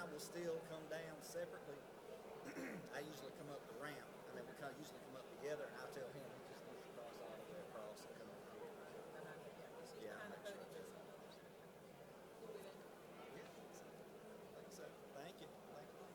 will still come down separately. I usually come up the ramp, and then we usually come up together, and I'll tell him he just needs to cross all the way across and come over here. And I think, yeah, it's just Yeah, I'll kind of make sure I putting tell this him. on. Cool with it? Yeah, I think so. Thank you. Thank you.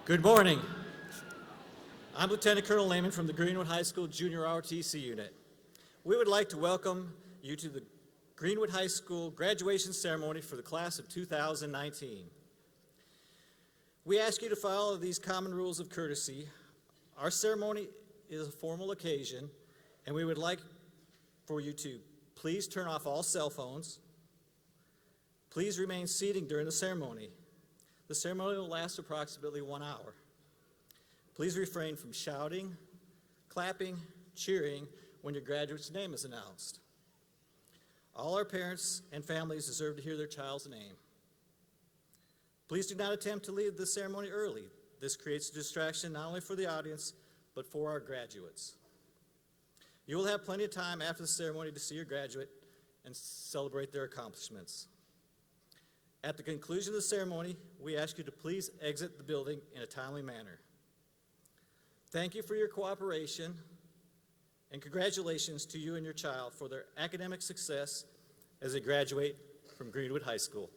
Good morning. I'm Lieutenant Colonel Lehman from the Greenwood High School Junior ROTC Unit. We would like to welcome you to the Greenwood High School graduation ceremony for the class of 2019. We ask you to follow these common rules of courtesy. Our ceremony is a formal occasion, and we would like for you to please turn off all cell phones. Please remain seated during the ceremony. The ceremony will last approximately 1 hour. Please refrain from shouting, clapping, cheering when your graduate's name is announced. All our parents and families deserve to hear their child's name. Please do not attempt to leave the ceremony early. This creates a distraction not only for the audience, but for our graduates. You will have plenty of time after the ceremony to see your graduate and celebrate their accomplishments. At the conclusion of the ceremony, we ask you to please exit the building in a timely manner. Thank you for your cooperation, and congratulations to you and your child for their academic success as they graduate from Greenwood High School.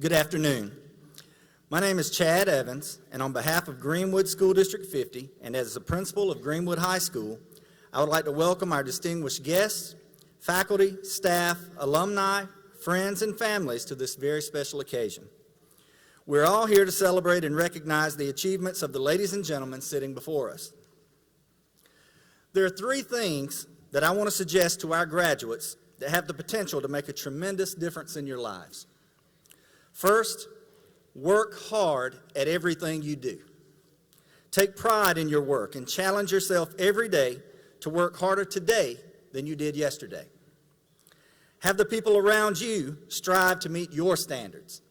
Good afternoon. My name is Chad Evans, and on behalf of Greenwood School District 50 and as the principal of Greenwood High School, I would like to welcome our distinguished guests, faculty, staff, alumni, friends, and families to this very special occasion. We're all here to celebrate and recognize the achievements of the ladies and gentlemen sitting before us. There are three things that I want to suggest to our graduates that have the potential to make a tremendous difference in your lives. First, work hard at everything you do. Take pride in your work and challenge yourself every day to work harder today than you did yesterday. Have the people around you strive to meet your standards.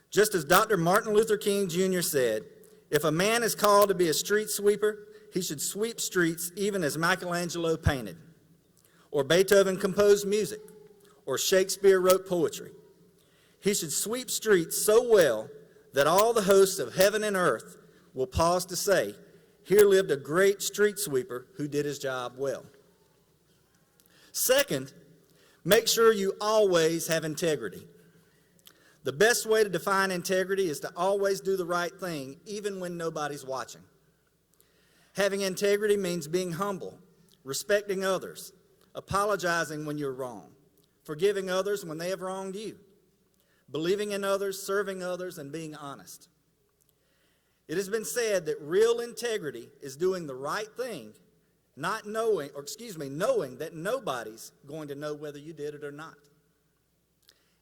Just as Dr. Martin Luther King Jr. said, if a man is called to be a street sweeper, he should sweep streets even as Michelangelo painted, or Beethoven composed music, or Shakespeare wrote poetry. He should sweep streets so well that all the hosts of heaven and earth will pause to say, here lived a great street sweeper who did his job well. Second, make sure you always have integrity. The best way to define integrity is to always do the right thing, even when nobody's watching. Having integrity means being humble, respecting others, apologizing when you're wrong, forgiving others when they have wronged you, believing in others, serving others, and being honest. It has been said that real integrity is doing the right thing, knowing that nobody's going to know whether you did it or not.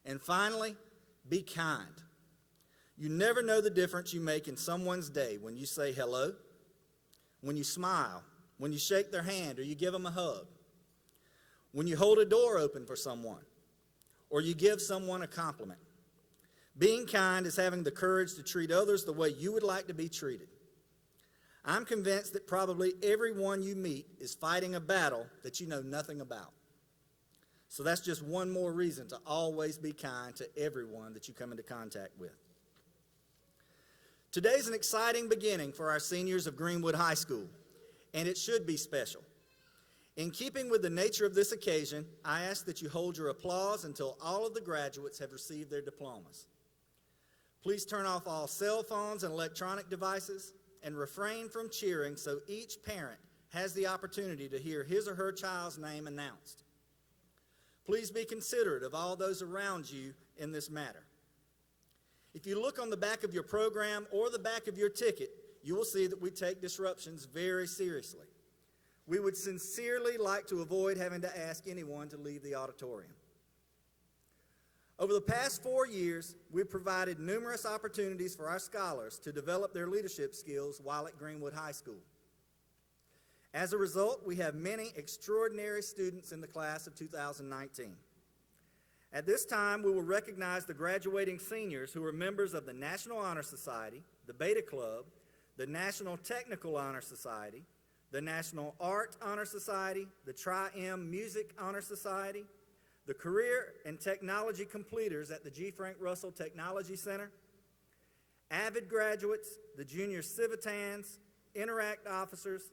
And finally, be kind. You never know the difference you make in someone's day when you say hello, when you smile, when you shake their hand or you give them a hug, when you hold a door open for someone, or you give someone a compliment. Being kind is having the courage to treat others the way you would like to be treated. I'm convinced that probably everyone you meet is fighting a battle that you know nothing about. So that's just one more reason to always be kind to everyone that you come into contact with. Today's an exciting beginning for our seniors of Greenwood High School, and it should be special. In keeping with the nature of this occasion, I ask that you hold your applause until all of the graduates have received their diplomas. Please turn off all cell phones and electronic devices and refrain from cheering so each parent has the opportunity to hear his or her child's name announced. Please be considerate of all those around you in this matter. If you look on the back of your program or the back of your ticket, you will see that we take disruptions very seriously. We would sincerely like to avoid having to ask anyone to leave the auditorium. Over the past 4 years, we've provided numerous opportunities for our scholars to develop their leadership skills while at Greenwood High School. As a result, we have many extraordinary students in the class of 2019. At this time, we will recognize the graduating seniors who are members of the National Honor Society, the Beta Club, the National Technical Honor Society, the National Art Honor Society, the Tri-M Music Honor Society, the Career and Technology Completers at the G. Frank Russell Technology Center, Avid graduates, the Junior Civitans, Interact officers,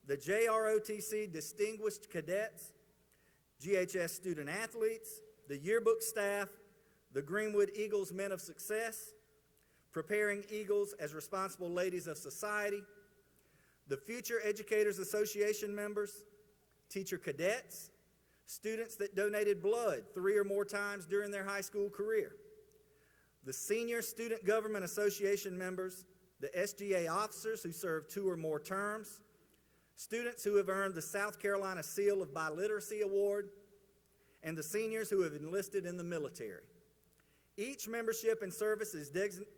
the JROTC Distinguished Cadets, GHS student athletes, the yearbook staff, the Greenwood Eagles Men of Success, Preparing Eagles as Responsible Ladies of Society, the Future Educators Association members, teacher cadets, students that donated blood 3 or more times during their high school career, the Senior Student Government Association members, the SGA officers who served 2 or more terms, students who have earned the South Carolina Seal of Biliteracy Award, and the seniors who have enlisted in the military. Each membership and service is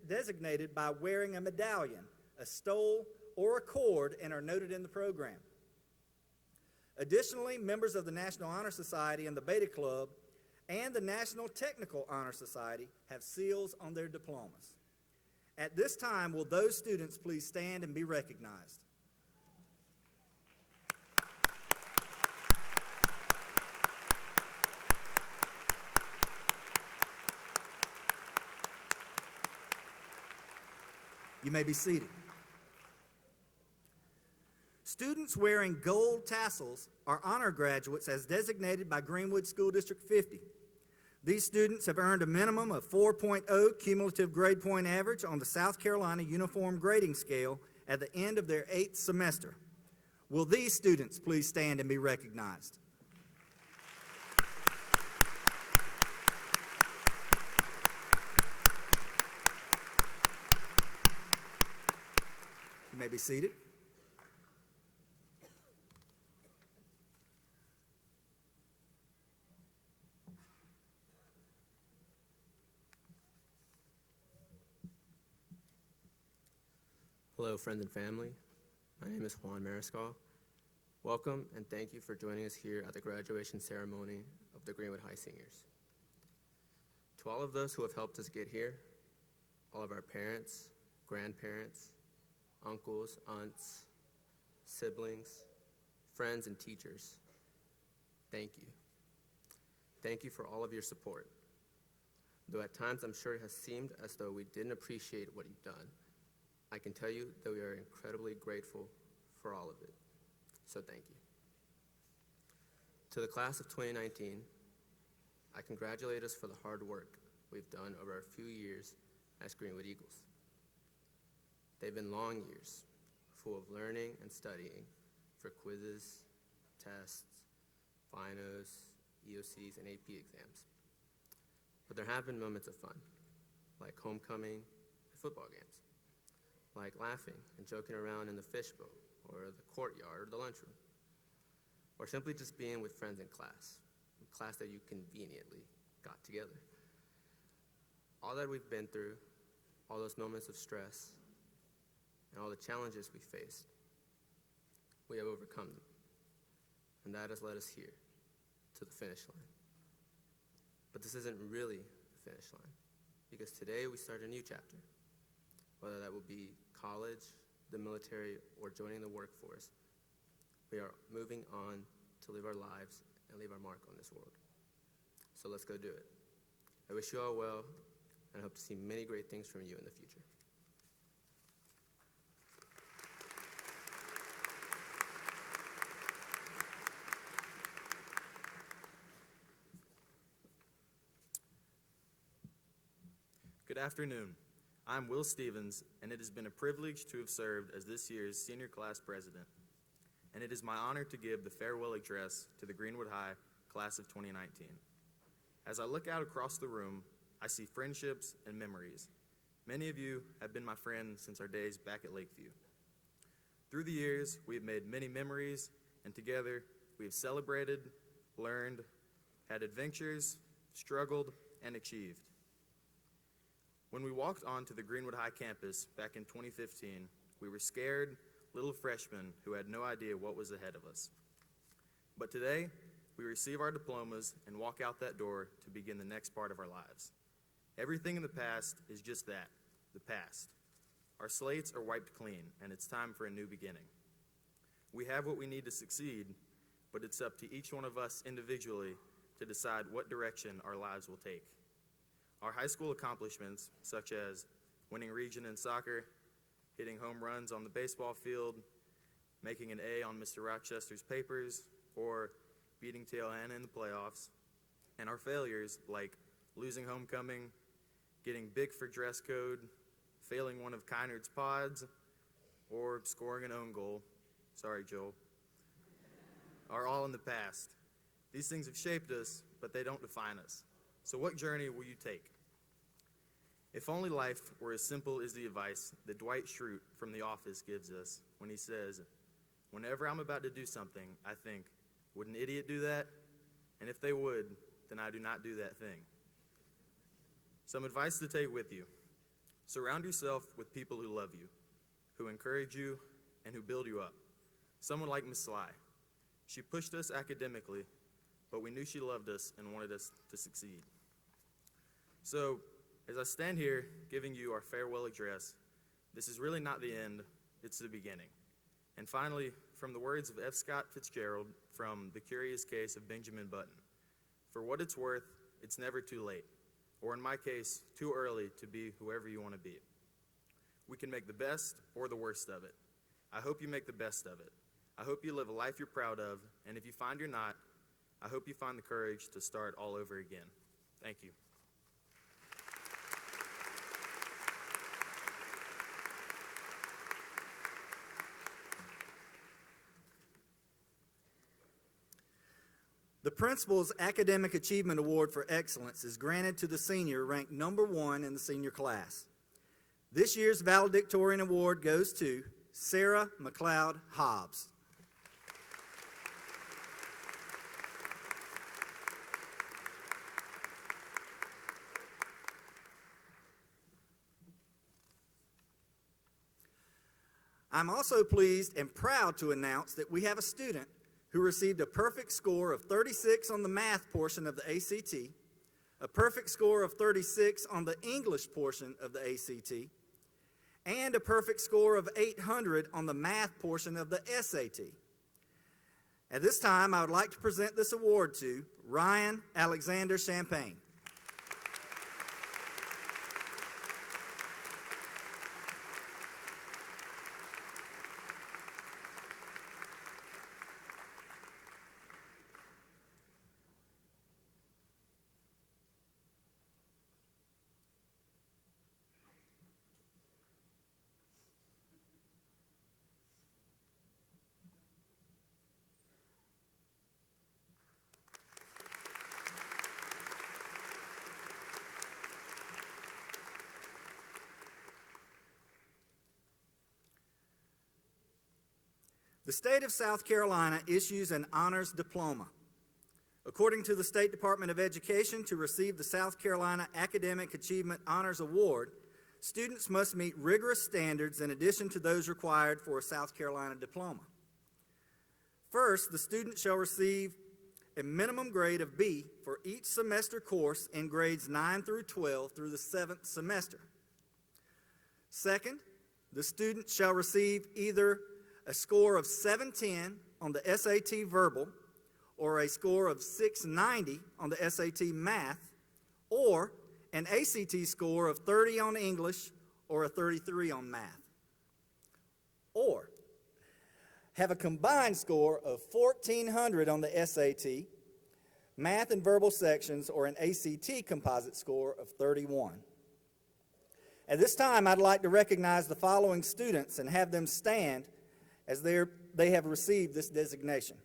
designated by wearing a medallion, a stole, or a cord, and are noted in the program. Additionally, members of the National Honor Society and the Beta Club and the National Technical Honor Society have seals on their diplomas. At this time, will those students please stand and be recognized? You may be seated. Students wearing gold tassels are honor graduates as designated by Greenwood School District 50. These students have earned a minimum of 4.0 cumulative grade point average on the South Carolina Uniform Grading Scale at the end of their 8th semester. Will these students please stand and be recognized? You may be seated. Hello, friends and family. My name is Horne. Welcome and thank you for joining us here at the graduation ceremony of the Greenwood High seniors. To all of those who have helped us get here, all of our parents, grandparents, uncles, aunts, siblings, friends, and teachers, thank you. Thank you for all of your support. Though at times I'm sure it has seemed as though we didn't appreciate what you've done, I can tell you that we are incredibly grateful for all of it. So thank you. To the class of 2019, I congratulate us for the hard work we've done over a few years as Greenwood Eagles. They've been long years, full of learning and studying for quizzes, tests, finals, EOCs, and AP exams. But there have been moments of fun, like homecoming and football games, like laughing and joking around in the fishbowl or the courtyard or the lunchroom, or simply just being with friends in class that you conveniently got together. All that we've been through, all those moments of stress, and all the challenges we faced, we have overcome them, and that has led us here to the finish line. But this isn't really the finish line, because today we start a new chapter. Whether that will be college, the military, or joining the workforce, we are moving on to live our lives and leave our mark on this world. So let's go do it. I wish you all well, and I hope to see many great things from you in the future. Good afternoon. I'm Will Stevens, and it has been a privilege to have served as this year's senior class president. And it is my honor to give the farewell address to the Greenwood High class of 2019. As I look out across the room, I see friendships and memories. Many of you have been my friends since our days back at Lakeview. Through the years, we have made many memories, and together we have celebrated, learned, had adventures, struggled, and achieved. When we walked onto the Greenwood High campus back in 2015, we were scared little freshmen who had no idea what was ahead of us. But today, we receive our diplomas and walk out that door to begin the next part of our lives. Everything in the past is just that, the past. Our slates are wiped clean, and it's time for a new beginning. We have what we need to succeed, but it's up to each one of us individually to decide what direction our lives will take. Our high school accomplishments, such as winning region in soccer, hitting home runs on the baseball field, making an A on Mr. Rochester's papers, or beating Tail Anna in the playoffs, and our failures, like losing homecoming, getting big for dress code, failing one of Kynard's pods, or scoring an own goal, sorry Joel, are all in the past. These things have shaped us, but they don't define us. So what journey will you take? If only life were as simple as the advice that Dwight Schrute from The Office gives us when he says, "Whenever I'm about to do something, I think, would an idiot do that? And if they would, then I do not do that thing." Some advice to take with you. Surround yourself with people who love you, who encourage you, and who build you up. Someone like Miss Sly. She pushed us academically, but we knew she loved us and wanted us to succeed. So, as I stand here giving you our farewell address, this is really not the end, it's the beginning. And finally, from the words of F. Scott Fitzgerald from The Curious Case of Benjamin Button, for what it's worth, it's never too late, or in my case, too early to be whoever you want to be. We can make the best or the worst of it. I hope you make the best of it. I hope you live a life you're proud of, and if you find you're not, I hope you find the courage to start all over again. Thank you. Thank you. The Principal's Academic Achievement Award for Excellence is granted to the senior ranked #1 in the senior class. This year's valedictorian award goes to Sarah McLeod Hobbs. I'm also pleased and proud to announce that we have a student who received a perfect score of 36 on the math portion of the ACT, a perfect score of 36 on the English portion of the ACT, and a perfect score of 800 on the math portion of the SAT. At this time, I would like to present this award to Ryan Alexander Champagne. The state of South Carolina issues an honors diploma. According to the State Department of Education, to receive the South Carolina Academic Achievement Honors Award, students must meet rigorous standards in addition to those required for a South Carolina diploma. First, the student shall receive a minimum grade of B for each semester course in grades 9 through 12 through the 7th semester. Second, the student shall receive either a score of 710 on the SAT verbal, or a score of 690 on the SAT math, or an ACT score of 30 on English or a 33 on math. Or have a combined score of 1,400 on the SAT, math and verbal sections, or an ACT composite score of 31. At this time, I'd like to recognize the following students and have them stand as they have received this designation.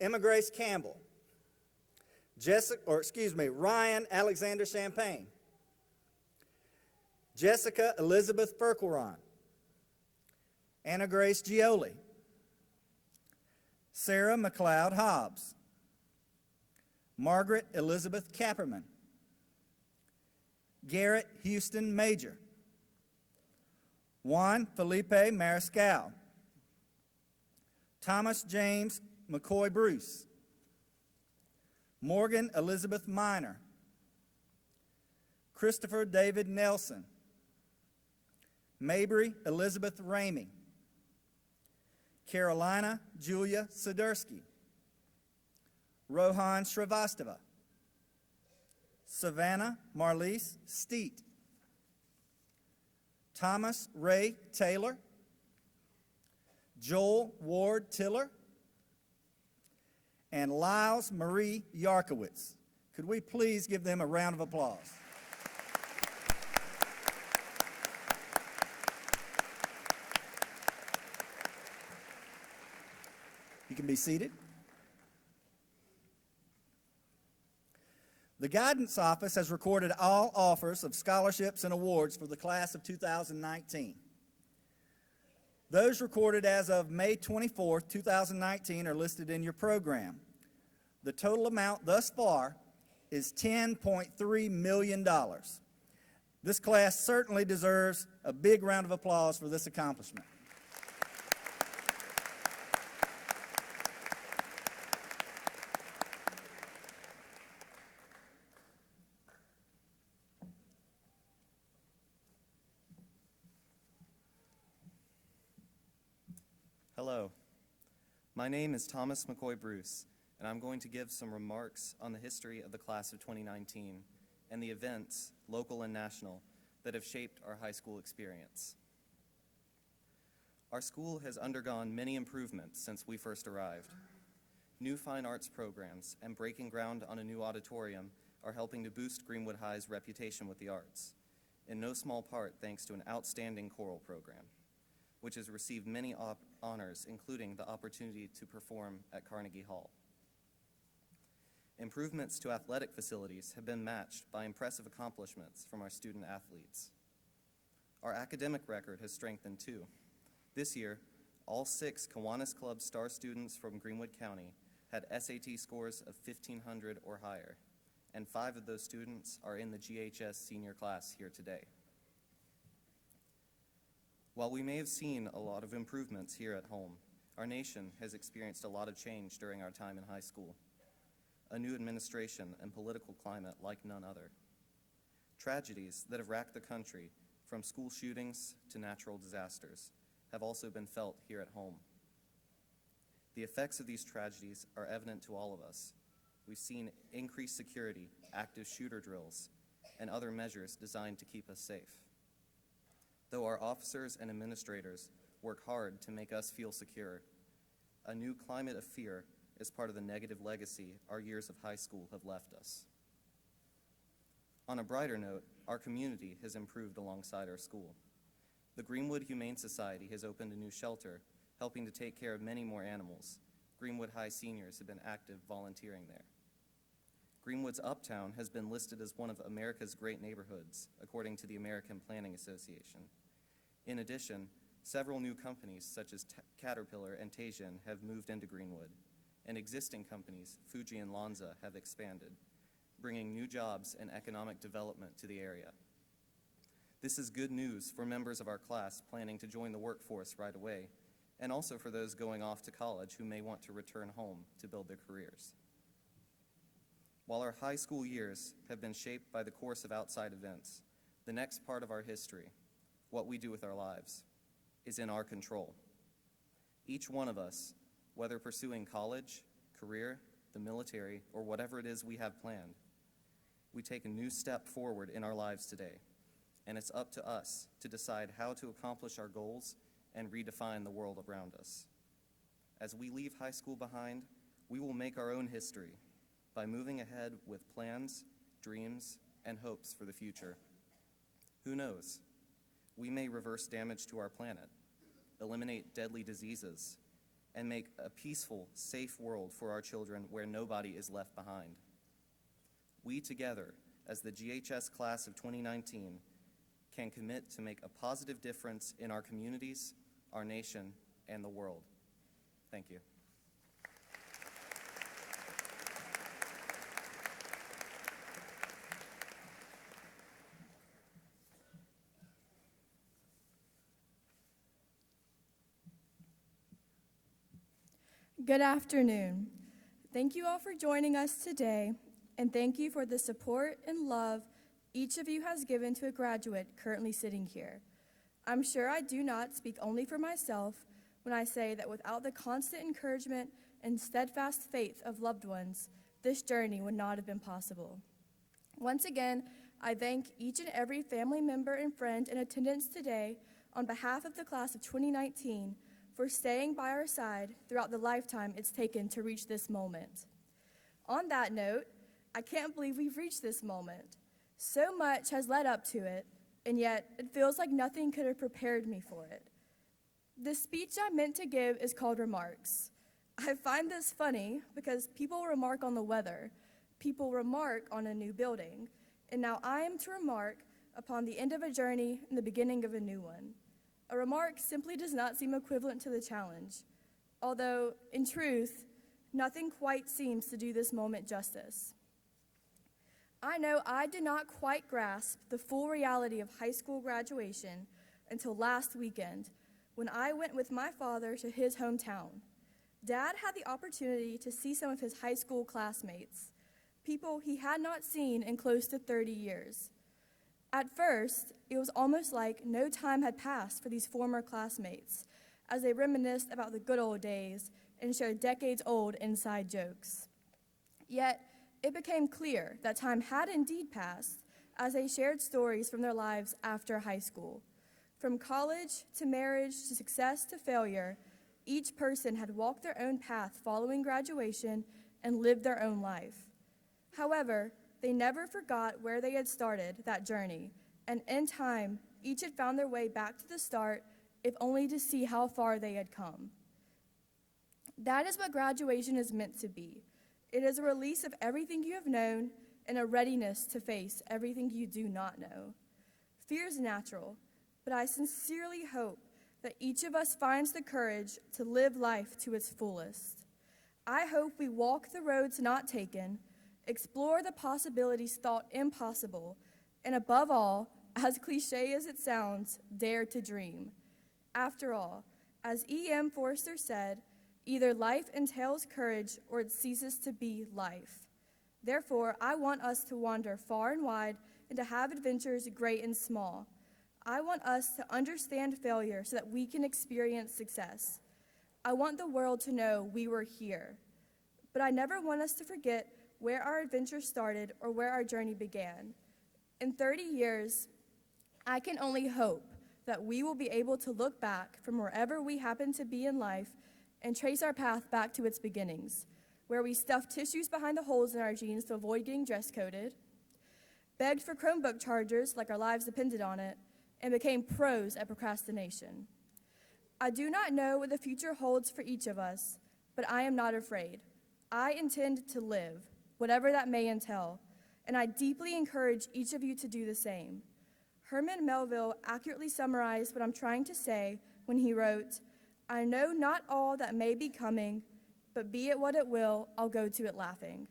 Emma Grace Campbell, Ryan Alexander Champagne, Jessica Elizabeth Ferkelron, Anna Grace Gioli, Sarah McLeod Hobbs, Margaret Elizabeth Capperman, Garrett Houston Major, Juan Felipe Mariscal, Thomas James McCoy Bruce, Morgan Elizabeth Minor, Christopher David Nelson, Mabry Elizabeth Ramey, Carolina Julia Sidursky, Rohan Shrivastava, Savannah Marlise Steet, Thomas Ray Taylor, Joel Ward Tiller, and Lyles Marie Yarkowitz. Could we please give them a round of applause? You can be seated. The Guidance Office has recorded all offers of scholarships and awards for the class of 2019. Those recorded as of May 24, 2019 are listed in your program. The total amount thus far is $10.3 million. This class certainly deserves a big round of applause for this accomplishment. Hello, my name is Thomas McCoy Bruce, and I'm going to give some remarks on the history of the class of 2019 and the events, local and national, that have shaped our high school experience. Our school has undergone many improvements since we first arrived. New fine arts programs and breaking ground on a new auditorium are helping to boost Greenwood High's reputation with the arts, in no small part thanks to an outstanding choral program, which has received many honors, including the opportunity to perform at Carnegie Hall. Improvements to athletic facilities have been matched by impressive accomplishments from our student athletes. Our academic record has strengthened too. This year, all 6 Kiwanis Club star students from Greenwood County had SAT scores of 1,500 or higher, and 5 of those students are in the GHS senior class here today. While we may have seen a lot of improvements here at home, our nation has experienced a lot of change during our time in high school. A new administration and political climate like none other. Tragedies that have racked the country, from school shootings to natural disasters, have also been felt here at home. The effects of these tragedies are evident to all of us. We've seen increased security, active shooter drills, and other measures designed to keep us safe. Though our officers and administrators work hard to make us feel secure, a new climate of fear is part of the negative legacy our years of high school have left us. On a brighter note, our community has improved alongside our school. The Greenwood Humane Society has opened a new shelter, helping to take care of many more animals. Greenwood High seniors have been active volunteering there. Greenwood's Uptown has been listed as one of America's great neighborhoods, according to the American Planning Association. In addition, several new companies, such as Caterpillar and Tajin, have moved into Greenwood, and existing companies, Fuji and Lonza, have expanded, bringing new jobs and economic development to the area. This is good news for members of our class planning to join the workforce right away, and also for those going off to college who may want to return home to build their careers. While our high school years have been shaped by the course of outside events, the next part of our history, what we do with our lives, is in our control. Each one of us, whether pursuing college, career, the military, or whatever it is we have planned, we take a new step forward in our lives today, and it's up to us to decide how to accomplish our goals and redefine the world around us. As we leave high school behind, we will make our own history by moving ahead with plans, dreams, and hopes for the future. Who knows? We may reverse damage to our planet, eliminate deadly diseases, and make a peaceful, safe world for our children where nobody is left behind. We together, as the GHS class of 2019, can commit to make a positive difference in our communities, our nation, and the world. Thank you. Good afternoon. Thank you all for joining us today, and thank you for the support and love each of you has given to a graduate currently sitting here. I'm sure I do not speak only for myself when I say that without the constant encouragement and steadfast faith of loved ones, this journey would not have been possible. Once again, I thank each and every family member and friend in attendance today on behalf of the class of 2019 for staying by our side throughout the lifetime it's taken to reach this moment. On that note, I can't believe we've reached this moment. So much has led up to it, and yet it feels like nothing could have prepared me for it. The speech I meant to give is called Remarks. I find this funny because people remark on the weather, people remark on a new building, and now I am to remark upon the end of a journey and the beginning of a new one. A remark simply does not seem equivalent to the challenge, although, in truth, nothing quite seems to do this moment justice. I know I did not quite grasp the full reality of high school graduation until last weekend when I went with my father to his hometown. Dad had the opportunity to see some of his high school classmates, people he had not seen in close to 30 years. At first, it was almost like no time had passed for these former classmates as they reminisced about the good old days and shared decades-old inside jokes. Yet, it became clear that time had indeed passed as they shared stories from their lives after high school. From college to marriage to success to failure, each person had walked their own path following graduation and lived their own life. However, they never forgot where they had started that journey, and in time, each had found their way back to the start, if only to see how far they had come. That is what graduation is meant to be. It is a release of everything you have known and a readiness to face everything you do not know. Fear is natural, but I sincerely hope that each of us finds the courage to live life to its fullest. I hope we walk the roads not taken, explore the possibilities thought impossible, and above all, as cliche as it sounds, dare to dream. After all, as E.M. Forster said, either life entails courage or it ceases to be life. Therefore, I want us to wander far and wide and to have adventures great and small. I want us to understand failure so that we can experience success. I want the world to know we were here. But I never want us to forget where our adventure started or where our journey began. In 30 years, I can only hope that we will be able to look back from wherever we happen to be in life and trace our path back to its beginnings, where we stuffed tissues behind the holes in our jeans to avoid getting dress coded, begged for Chromebook chargers like our lives depended on it, and became pros at procrastination. I do not know what the future holds for each of us, but I am not afraid. I intend to live, whatever that may entail, and I deeply encourage each of you to do the same. Herman Melville accurately summarized what I'm trying to say when he wrote, "I know not all that may be coming, but be it what it will, I'll go to it laughing."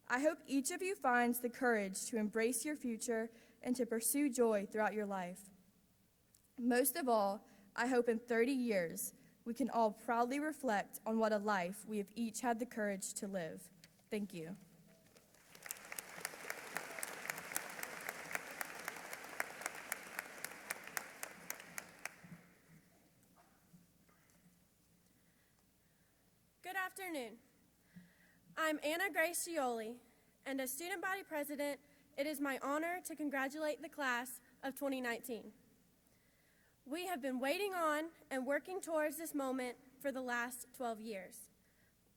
I hope each of you finds the courage to embrace your future and to pursue joy throughout your life. Most of all, I hope in 30 years, we can all proudly reflect on what a life we have each had the courage to live. Thank you. Good afternoon. I'm Anna Grace Scioli, and as student body president, it is my honor to congratulate the class of 2019. We have been waiting on and working towards this moment for the last 12 years.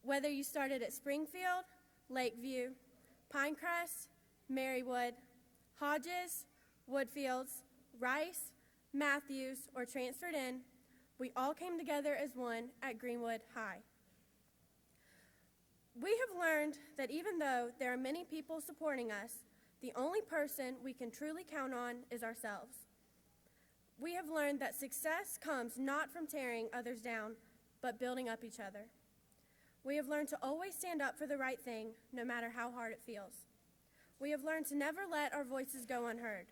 Whether you started at Springfield, Lakeview, Pinecrest, Marywood, Hodges, Woodfields, Rice, Matthews, or transferred in, we all came together as one at Greenwood High. We have learned that even though there are many people supporting us, the only person we can truly count on is ourselves. We have learned that success comes not from tearing others down, but building up each other. We have learned to always stand up for the right thing, no matter how hard it feels. We have learned to never let our voices go unheard.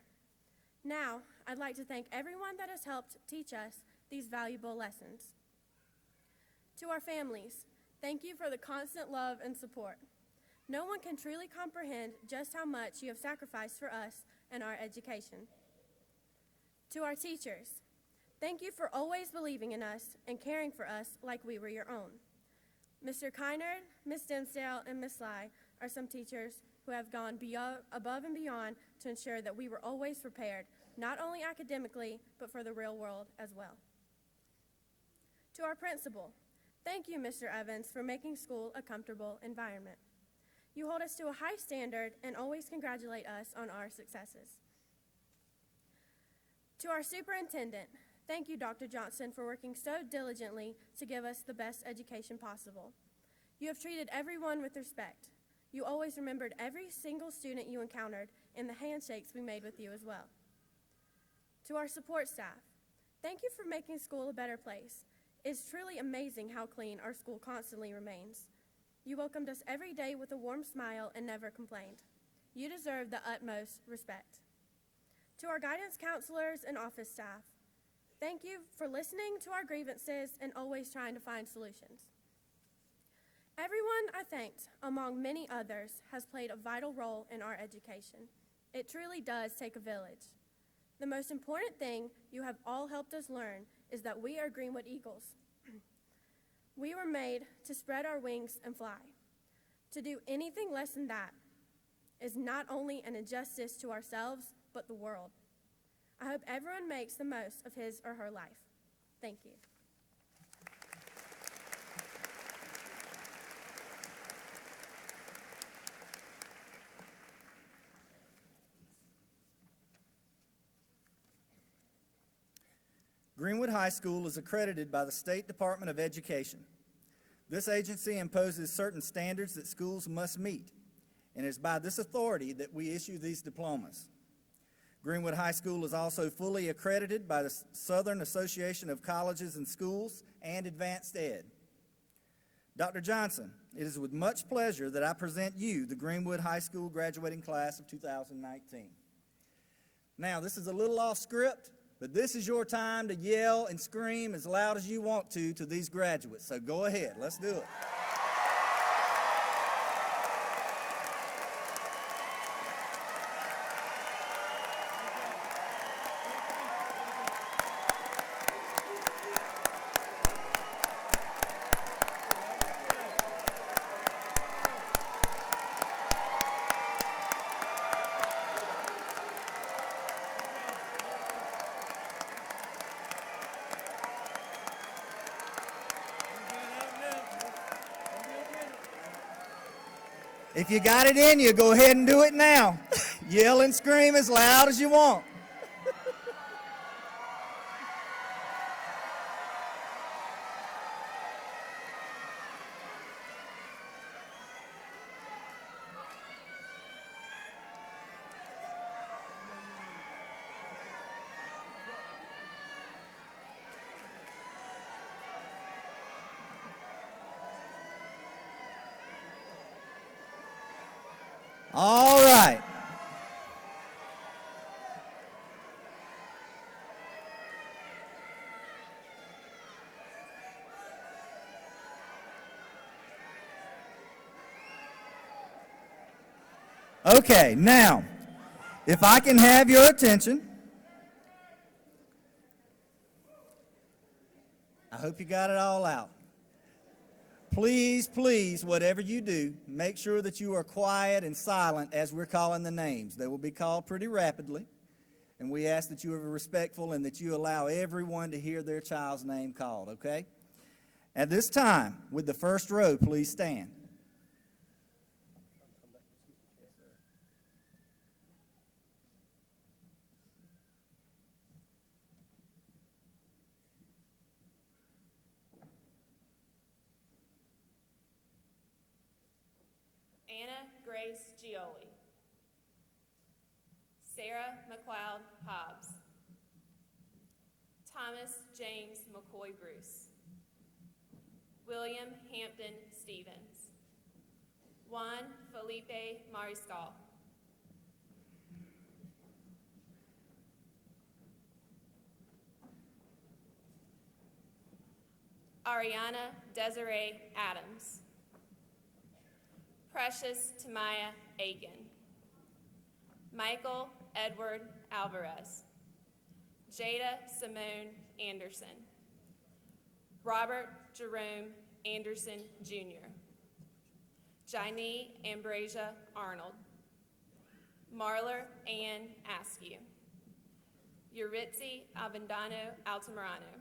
Now, I'd like to thank everyone that has helped teach us these valuable lessons. To our families, thank you for the constant love and support. No one can truly comprehend just how much you have sacrificed for us and our education. To our teachers, thank you for always believing in us and caring for us like we were your own. Mr. Kynard, Ms. Dimsdale, and Ms. Sly are some teachers who have gone above and beyond to ensure that we were always prepared, not only academically, but for the real world as well. To our principal, thank you, Mr. Evans, for making school a comfortable environment. You hold us to a high standard and always congratulate us on our successes. To our superintendent, thank you, Dr. Johnson, for working so diligently to give us the best education possible. You have treated everyone with respect. You always remembered every single student you encountered and the handshakes we made with you as well. To our support staff, thank you for making school a better place. It's truly amazing how clean our school constantly remains. You welcomed us every day with a warm smile and never complained. You deserve the utmost respect. To our guidance counselors and office staff, thank you for listening to our grievances and always trying to find solutions. Everyone I thanked, among many others, has played a vital role in our education. It truly does take a village. The most important thing you have all helped us learn is that we are Greenwood Eagles. We were made to spread our wings and fly. To do anything less than that is not only an injustice to ourselves, but the world. I hope everyone makes the most of his or her life. Thank you. Greenwood High School is accredited by the State Department of Education. This agency imposes certain standards that schools must meet, and it is by this authority that we issue these diplomas. Greenwood High School is also fully accredited by the Southern Association of Colleges and Schools and Advanced Ed. Dr. Johnson, it is with much pleasure that I present you the Greenwood High School graduating class of 2019. Now, this is a little off script, but this is your time to yell and scream as loud as you want to these graduates. So go ahead, let's do it. If you got it in you, go ahead and do it now. Yell and scream as loud as you want. All right. Okay, now, if I can have your attention. I hope you got it all out. Please, please, whatever you do, make sure that you are quiet and silent as we're calling the names. They will be called pretty rapidly, and we ask that you are respectful and that you allow everyone to hear their child's name called, okay? At this time, with the first row, please stand. Anna Grace Gioli, Sarah McLeod Hobbs, Thomas James McCoy Bruce, William Hampton Stevens, Juan Felipe Mariscal, Ariana Desiree Adams, Precious Tamaya Aiken, Michael Edward Alvarez, Jada Simone Anderson, Robert Jerome Anderson Jr., Jainee Ambrasia Arnold, Marler Ann Askew, Yuritsi Avendano Altamirano,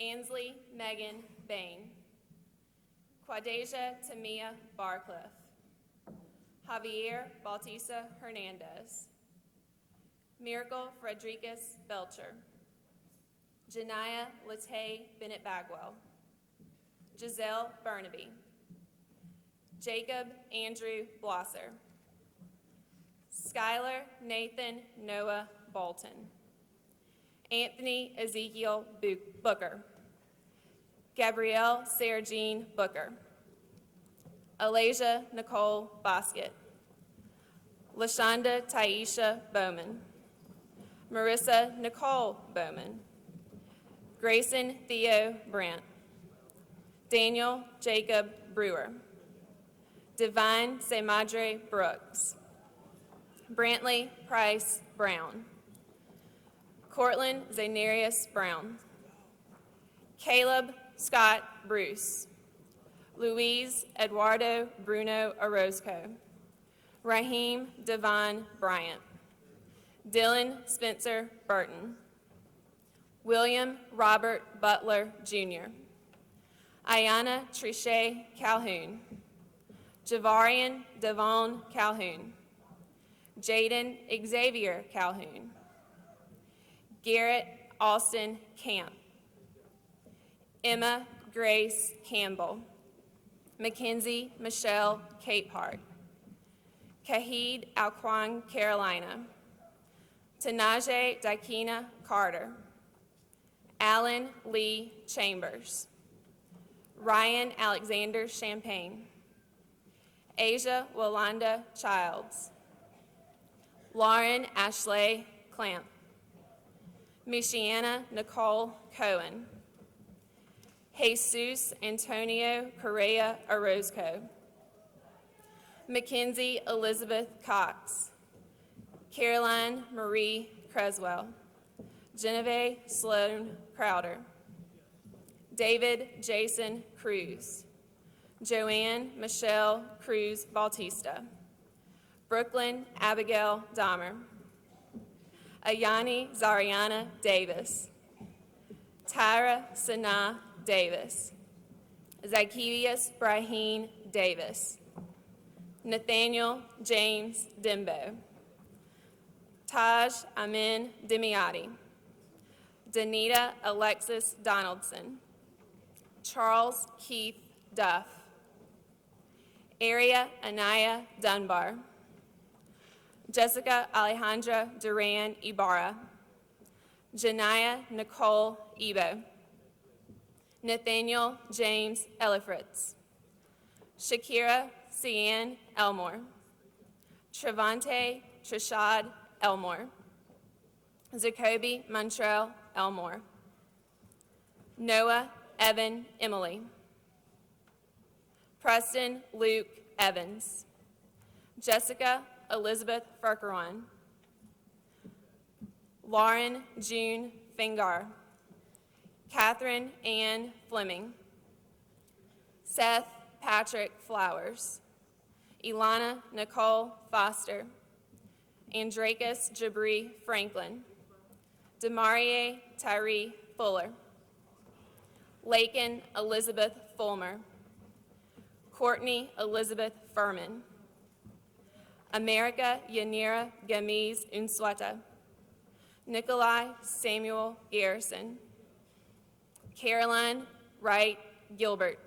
Ansley Megan Bain, Quadasia Tamia Barcliff, Javier Bautista Hernandez, Miracle Fredricus Belcher, Janiyah Latay Bennett Bagwell, Giselle Burnaby, Jacob Andrew Blosser, Skylar Nathan Noah Bolton, Anthony Ezekiel Booker, Gabrielle Sarah Jean Booker, Alasia Nicole Bosket, LaShonda Taisha Bowman, Marissa Nicole Bowman, Grayson Theo Brandt, Daniel Jacob Brewer, Divine Semadre Brooks, Brantley Price Brown, Cortland Zanarius Brown, Caleb Scott Bruce, Luis Eduardo Bruno Orozco, Raheem Devon Bryant, Dylan Spencer Burton, William Robert Butler Jr., Ayana Trichet Calhoun, Javarian Devon Calhoun, Jaden Xavier Calhoun, Garrett Austin Camp. Emma Grace Campbell. Mackenzie Michelle Capehart. Kahid Alquan Carolina. Tanaje Dakina Carter. Alan Lee Chambers. Ryan Alexander Champagne. Asia Walanda Childs. Lauren Ashley Clamp. Michiana Nicole Cohen. Jesus Antonio Correa Orozco. Mackenzie Elizabeth Cox. Caroline Marie Creswell. Genevieve Sloan Crowder. David Jason Cruz. Joanne Michelle Cruz Bautista. Brooklyn Abigail Dahmer. Ayani Zariana Davis. Tyra Sanaa Davis. Zacchaeus Braheen Davis. Nathaniel James Dimbo. Taj Amin Dimiati. Danita Alexis Donaldson. Charles Keith Duff. Aria Anaya Dunbar. Jessica Alejandra Duran Ibarra. Janaya Nicole Ebo. Nathaniel James Ellifritz. Shakira Cian Elmore. Trevante Trishad Elmore. Jacoby Montrell Elmore. Noah Evan Emily. Preston Luke Evans. Jessica Elizabeth Ferkeron. Lauren June Fingar. Catherine Ann Fleming. Seth Patrick Flowers. Ilana Nicole Foster. Andrakis Jabri Franklin. Demarie Tyree Fuller. Lakin Elizabeth Fulmer. Courtney Elizabeth Furman. America Yanira Gamiz Unsweta. Nikolai Samuel Garrison. Caroline Wright Gilbert.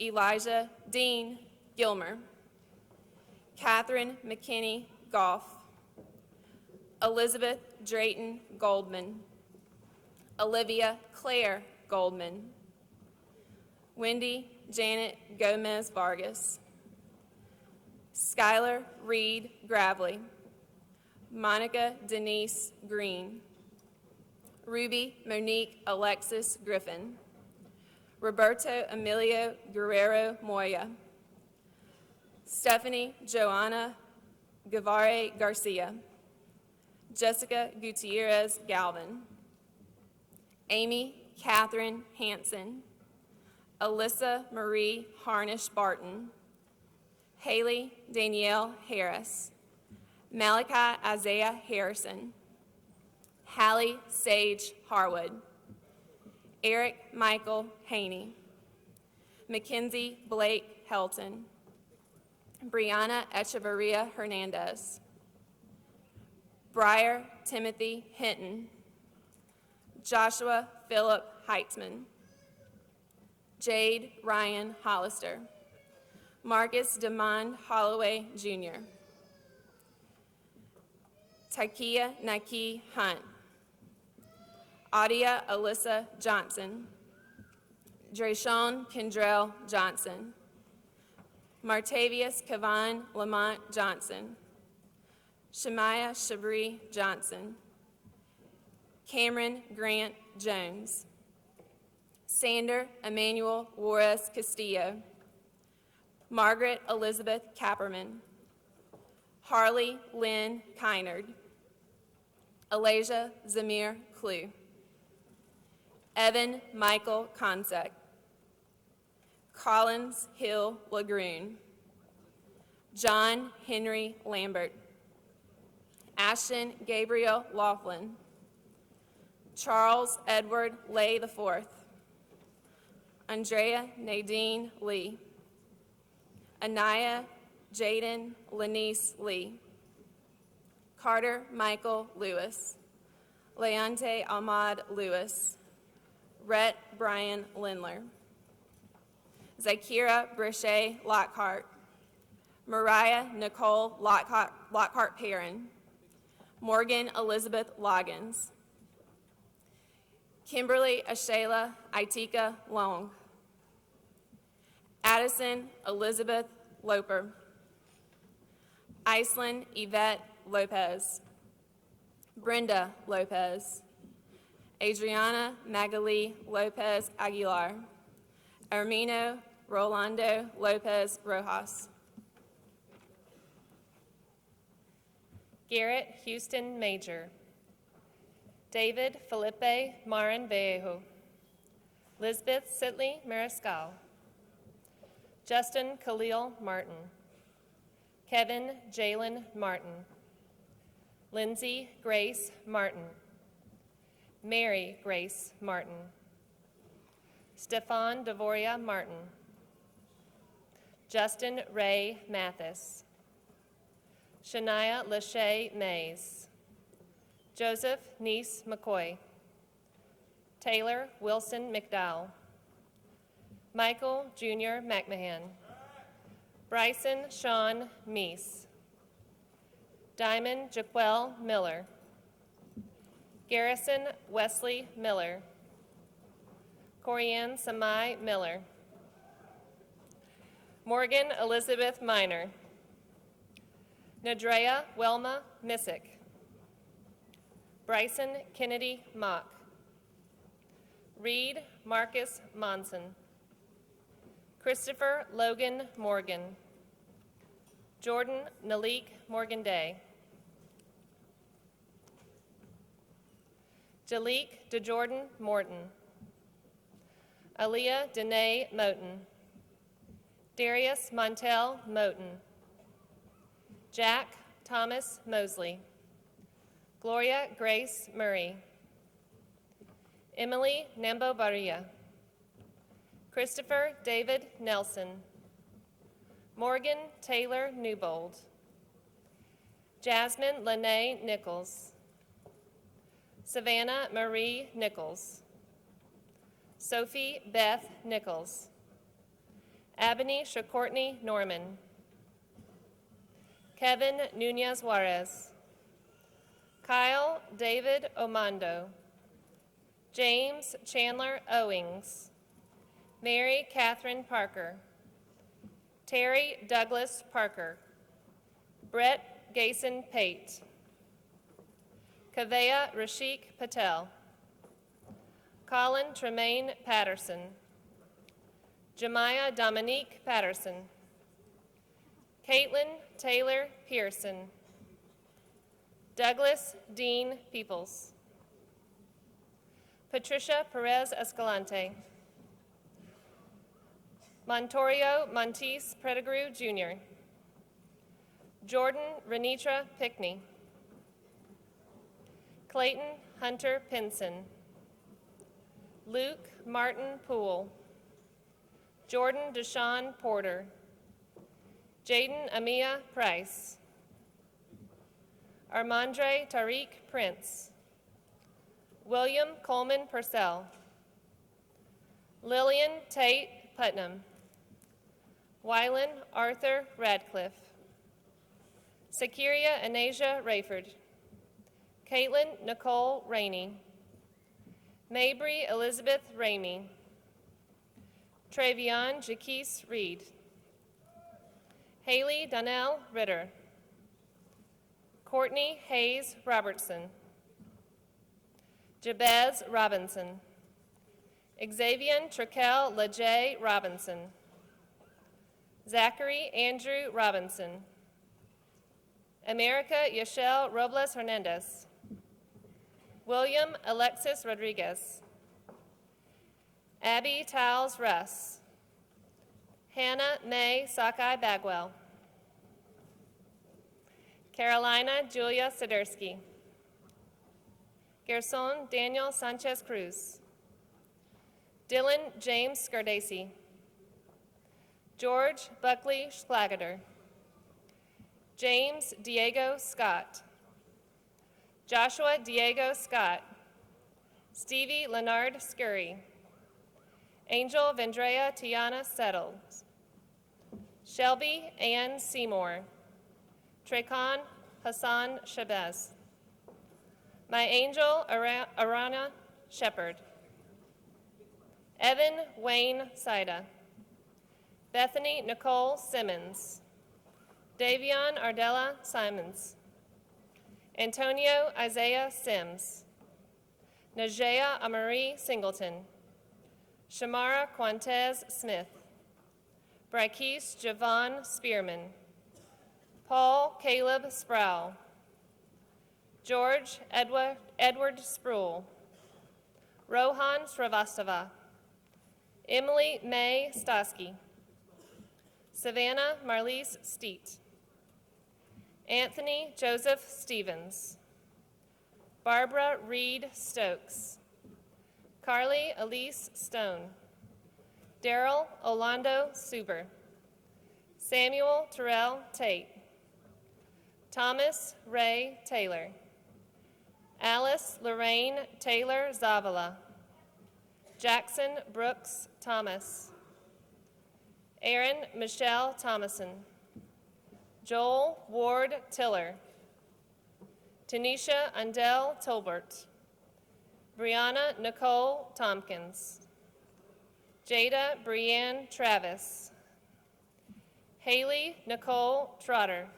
Elijah Dean Gilmer. Catherine McKinney Goff. Elizabeth Drayton Goldman. Olivia Claire Goldman. Wendy Janet Gomez Vargas. Skylar Reed Gravely. Monica Denise Green. Ruby Monique Alexis Griffin. Roberto Emilio Guerrero Moya. Stephanie Joanna Guevare Garcia. Jessica Gutierrez Galvin. Amy Catherine Hansen. Alyssa Marie Harnish Barton. Haley Danielle Harris. Malachi Isaiah Harrison. Hallie Sage Harwood. Eric Michael Haney. Mackenzie Blake Helton. Brianna Echeverria Hernandez. Briar Timothy Hinton. Joshua Philip Heitzman. Jade Ryan Hollister. Marcus Demond Holloway Jr. Takia Nike Hunt. Adia Alyssa Johnson. Drayshawn Kendrell Johnson. Martavius Kavan Lamont Johnson. Shemaiah Shabri Johnson. Cameron Grant Jones. Sander Emmanuel Juarez Castillo. Margaret Elizabeth Capperman. Harley Lynn Kynard. Alasia Zamir Clue. Evan Michael Consek. Collins Hill Lagroon. John Henry Lambert. Ashton Gabriel Laughlin. Charles Edward Lay IV. Andrea Nadine Lee. Anaya Jaden Lanice Lee. Carter Michael Lewis. Leonte Ahmad Lewis, Rhett Brian Lindler, Zakira Brichet Lockhart, Mariah Nicole Lockhart Perrin, Morgan Elizabeth Loggins, Kimberly Ashayla Itika Long, Addison Elizabeth Loper, Iceland Yvette Lopez, Brenda Lopez, Adriana Magali Lopez Aguilar, Ermino Rolando Lopez Rojas, Garrett Houston Major, David Felipe Marin Vallejo, Lisbeth Sitley Mariscal, Justin Khalil Martin, Kevin Jalen Martin, Lindsay Grace Martin, Mary Grace Martin, Stefan Devoria Martin, Justin Ray Mathis, Shania Lachey Mays, Joseph Neese McCoy, Taylor Wilson McDowell, Michael Jr. McMahon, Bryson Sean Meese, Diamond Jaquel Miller, Garrison Wesley Miller, Corianne Samai Miller, Morgan Elizabeth Minor, Nadrea Welma Missick, Bryson Kennedy Mock, Reed Marcus Monson, Christopher Logan Morgan, Jordan Nalik Morgan Day, Jalik DeJordan Morton, Aaliyah Danae Moten, Darius Montel Moten, Jack Thomas Mosley, Gloria Grace Murray, Emily Nambo Baria, Christopher David Nelson, Morgan Taylor Newbold, Jasmine Lene Nichols, Savannah Marie Nichols, Sophie Beth Nichols, Abney Shacourtney Norman, Kevin Nunez Juarez, Kyle David Omando, James Chandler Owings, Mary Catherine Parker, Terry Douglas Parker, Brett Gason Pate, Kavea Rashik Patel, Colin Tremaine Patterson, Jemiah Dominique Patterson, Caitlin Taylor Pearson, Douglas Dean Peoples, Patricia Perez Escalante, Montorio Montes Pettigrew Jr., Jordan Renitra Pickney, Clayton Hunter Pinson, Luke Martin Poole, Jordan Deshawn Porter, Jaden Amia Price, Armandre Tariq Prince, William Coleman Purcell, Lillian Tate Putnam, Wylan Arthur Radcliffe, Sakiria Anasia Rayford, Caitlin Nicole Rainey, Mabry Elizabeth Ramey, Travion Jaquise Reed, Haley Donnell Ritter, Courtney Hayes Robertson, Jabez Robinson, Xavier Trikel LeJay Robinson, Zachary Andrew Robinson, America Yashel Robles Hernandez, William Alexis Rodriguez, Abby Tiles Russ, Hannah May Sakai Bagwell, Carolina Julia Sidersky, Gerson Daniel Sanchez Cruz, Dylan James Scardacey, George Buckley Schlagater, James Diego Scott, Joshua Diego Scott, Stevie Leonard Scurry, Angel Vendrea Tiana Settles, Shelby Ann Seymour, Trecon Hassan Shabazz, my angel Arana Shepherd, Evan Wayne Saida, Bethany Nicole Simmons, Davion Ardella Simons, Antonio Isaiah Sims, Najea Amarie Singleton, Shamara Quantez Smith, Brykees Javon Spearman, Paul Caleb Sproul, George Edward Sproul, Rohan Sravastava, Emily May Stosky, Savannah Marlise Steet, Anthony Joseph Stevens, Barbara Reed Stokes, Carly Elise Stone, Daryl Orlando Suber, Samuel Terrell Tate, Thomas Ray Taylor, Alice Lorraine Taylor Zavala, Jackson Brooks Thomas, Aaron Michelle Thomason, Joel Ward Tiller, Tanisha Undell Tolbert, Brianna Nicole Tompkins, Jada Brianne Travis, Haley Nicole Trotter,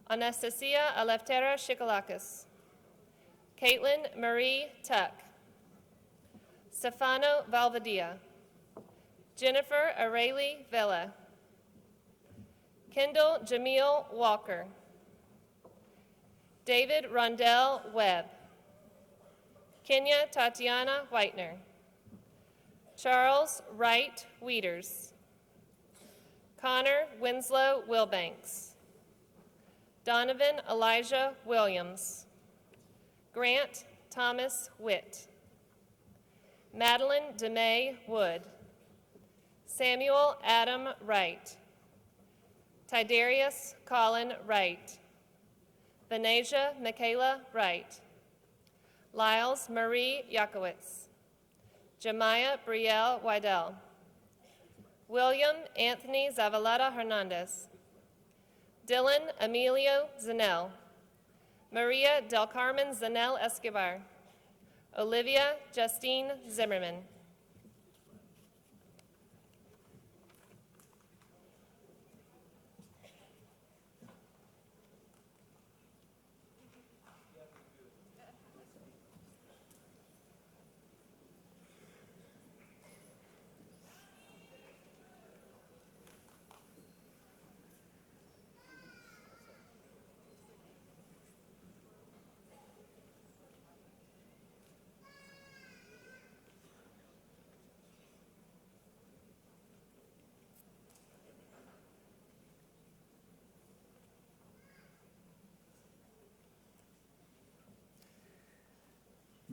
Anastasia Aleftera Shikalakis, Caitlin Marie Tuck, Stefano Valvadia, Jennifer Araley Vela, Kendall Jamil Walker, David Rondell Webb, Kenya Tatiana Whitener, Charles Wright Wieters, Connor Winslow Wilbanks, Donovan Elijah Williams, Grant Thomas Witt, Madeline DeMay Wood, Samuel Adam Wright, Tidarius Colin Wright, Venasia Michaela Wright, Lyles Marie Yakowitz, Jemiah Brielle Wydell, William Anthony Zavaleta Hernandez, Dylan Emilio Zanell, Maria Del Carmen Zanell Escobar, Olivia Justine Zimmerman.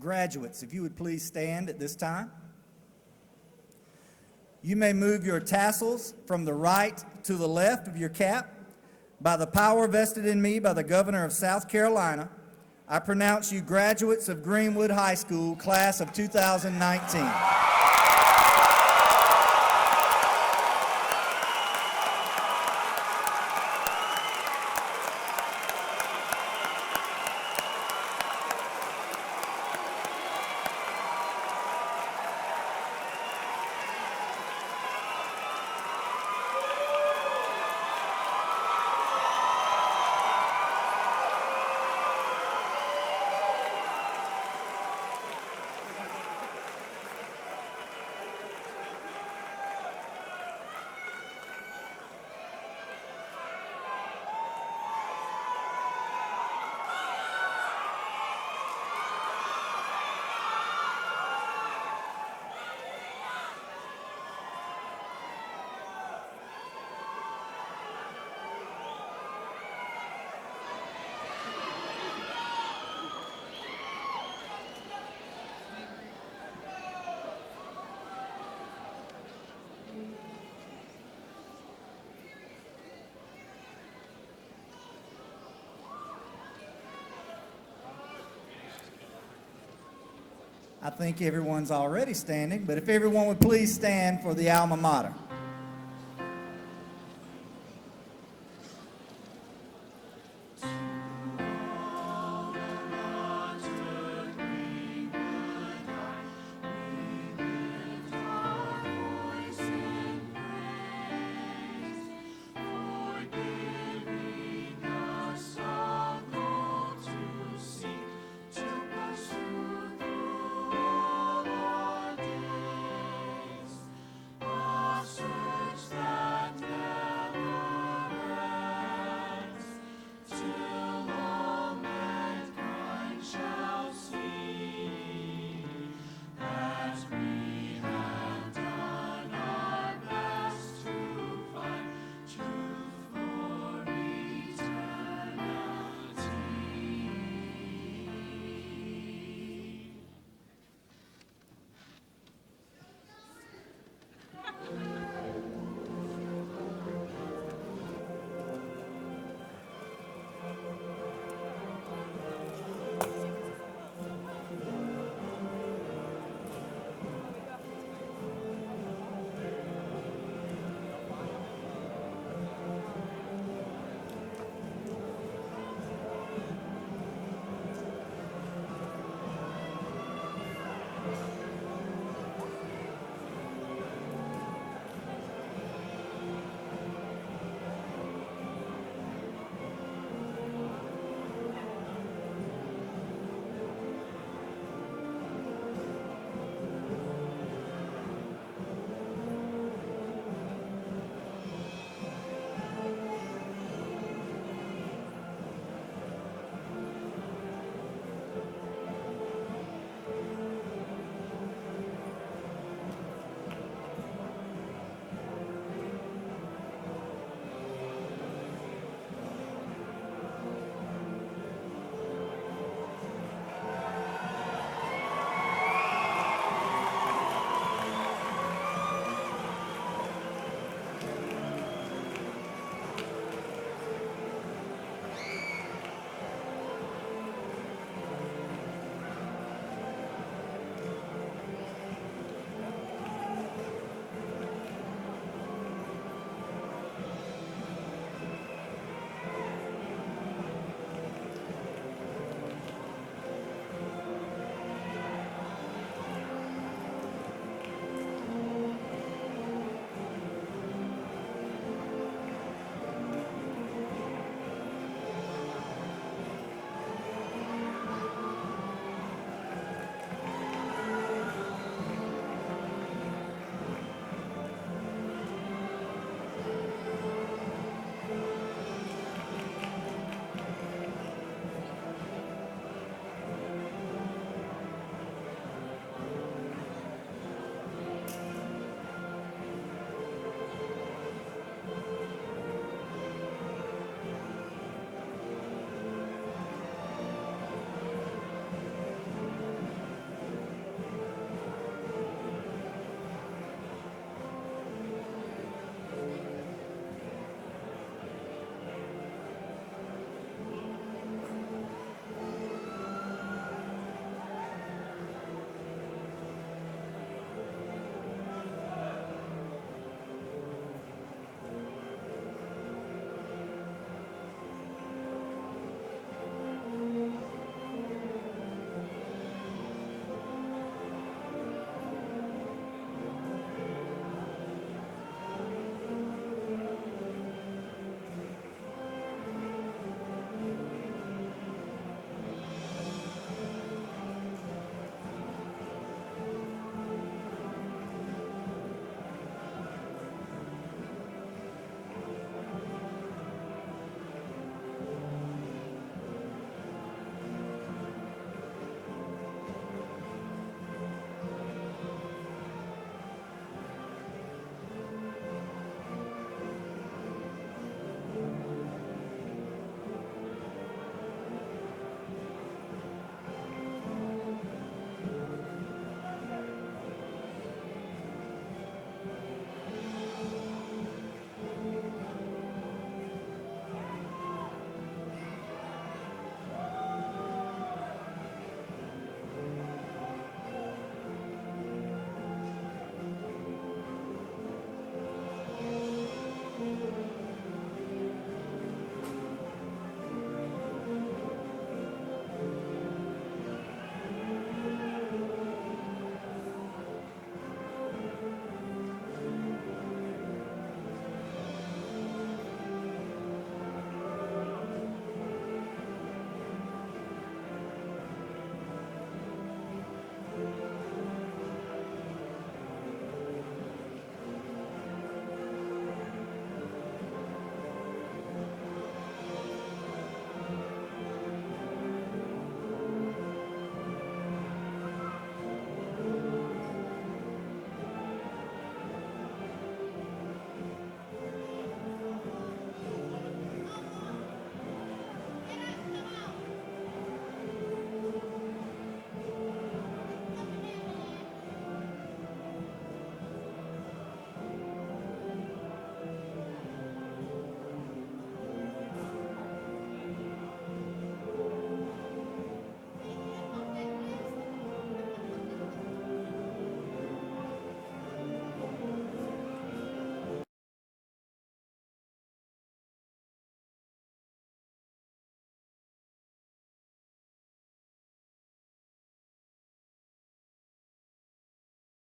Graduates, if you would please stand at this time. You may move your tassels from the right to the left of your cap. By the power vested in me by the Governor of South Carolina, I pronounce you graduates of Greenwood High School, class of 2019. I think everyone's already standing, but if everyone would please stand for the alma mater.